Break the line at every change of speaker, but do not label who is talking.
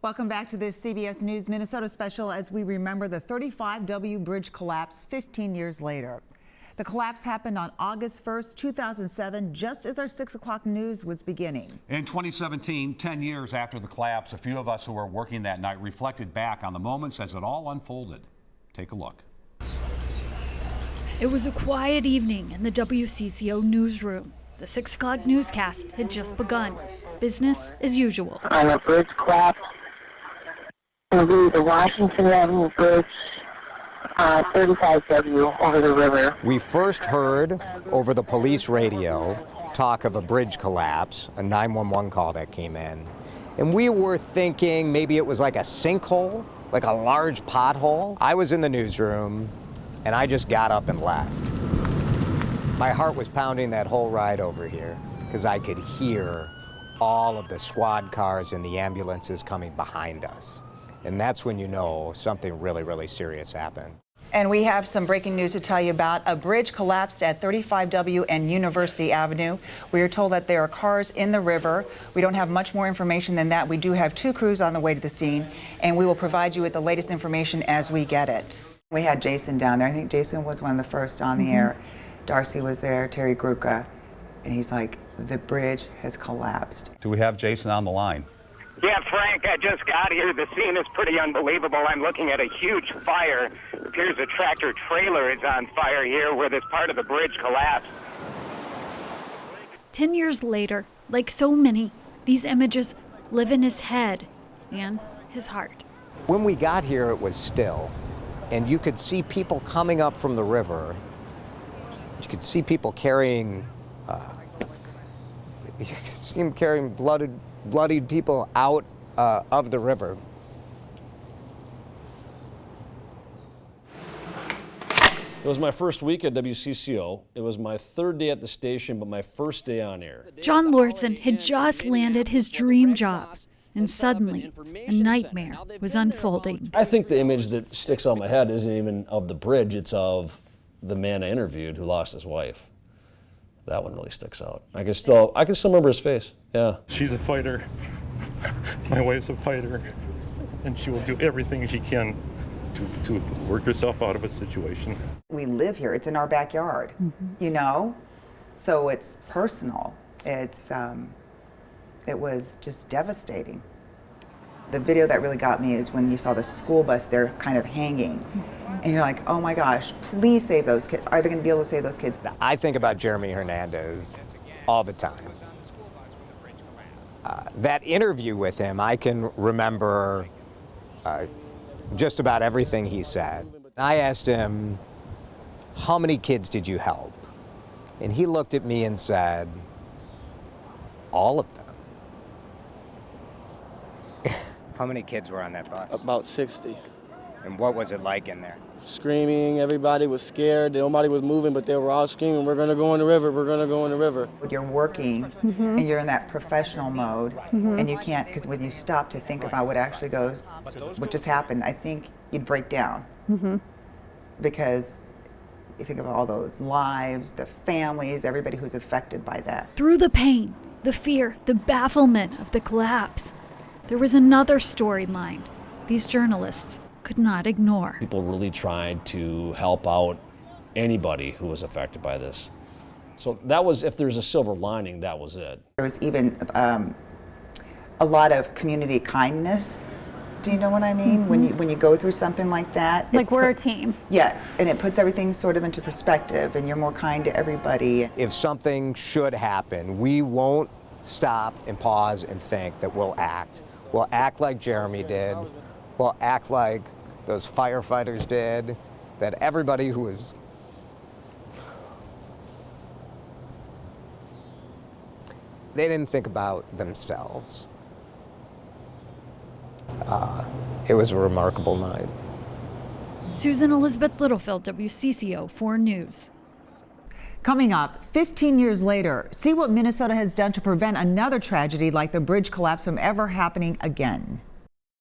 Welcome back to this CBS News Minnesota special as we remember the 35W bridge collapse 15 years later. The collapse happened on August 1st, 2007, just as our 6 o'clock news was beginning.
In 2017, 10 years after the collapse, a few of us who were working that night reflected back on the moments as it all unfolded. Take a look.
It was a quiet evening in the WCCO newsroom. The 6 o'clock newscast had just begun. Business as usual.
On a bridge collapse. The Washington Avenue Bridge, 35W over the river.
We first heard over the police radio talk of a bridge collapse, a 911 call that came in. And we were thinking maybe it was like a sinkhole, like a large pothole. I was in the newsroom and I just got up and left. My heart was pounding that whole ride over here because I could hear all of the squad cars and the ambulances coming behind us. And that's when you know something really, really serious happened.
And we have some breaking news to tell you about. A bridge collapsed at 35W and University Avenue. We are told that there are cars in the river. We don't have much more information than that. We do have 2 crews on the way to the scene, and we will provide you with the latest information as we get it. We had Jason down there. I think Jason was one of the first on the air. Darcy was there, Terry Gruca, and he's like, the bridge has collapsed.
Do we have Jason on the line?
Yeah, Frank, I just got here. The scene is pretty unbelievable. I'm looking at a huge fire. It appears a tractor trailer is on fire here where this part of the bridge collapsed.
10 years later, like so many, these images live in his head and his heart.
When we got here, it was still, and you could see people coming up from the river. You could see people carrying, you could see them carrying bloodied people out of the river.
It was my first week at WCCO. It was my 3rd day at the station, but my first day on air.
John Lortzen had just landed his dream job, and suddenly a nightmare was unfolding.
I think the image that sticks out in my head isn't even of the bridge, it's of the man I interviewed who lost his wife. That one really sticks out. I can still remember his face. Yeah.
She's a fighter. My wife's a fighter, and she will do everything she can to work herself out of a situation.
We live here. It's in our backyard, you know? So it's personal. It was just devastating. The video that really got me is when you saw the school bus there kind of hanging. And you're like, oh my gosh, please save those kids. Are they going to be able to save those kids?
I think about Jeremy Hernandez all the time. That interview with him, I can remember just about everything he said. I asked him, how many kids did you help? And he looked at me and said, all of them. How many kids were on that bus?
About 60.
And what was it like in there?
Screaming, everybody was scared, nobody was moving, but they were all screaming, we're gonna go in the river, we're gonna go in the river.
You're working and you're in that professional mode and you can't, because when you stop to think about what actually goes, what just happened, I think you'd break down. Because you think of all those lives, the families, everybody who's affected by that.
Through the pain, the fear, the bafflement of the collapse, there was another storyline these journalists could not ignore.
People really tried to help out anybody who was affected by this. So that was, if there's a silver lining, that was it.
There was even a lot of community kindness. Do you know what I mean? When you go through something like that.
Like we're a team.
Yes, and it puts everything sort of into perspective and you're more kind to everybody.
If something should happen, we won't stop and pause and think that we'll act. We'll act like Jeremy did. We'll act like those firefighters did, that everybody who was they didn't think about themselves. It was a remarkable night.
Susan Elizabeth Littlefield, WCCO 4 News.
Coming up, 15 years later, see what Minnesota has done to prevent another tragedy like the bridge collapse from ever happening again.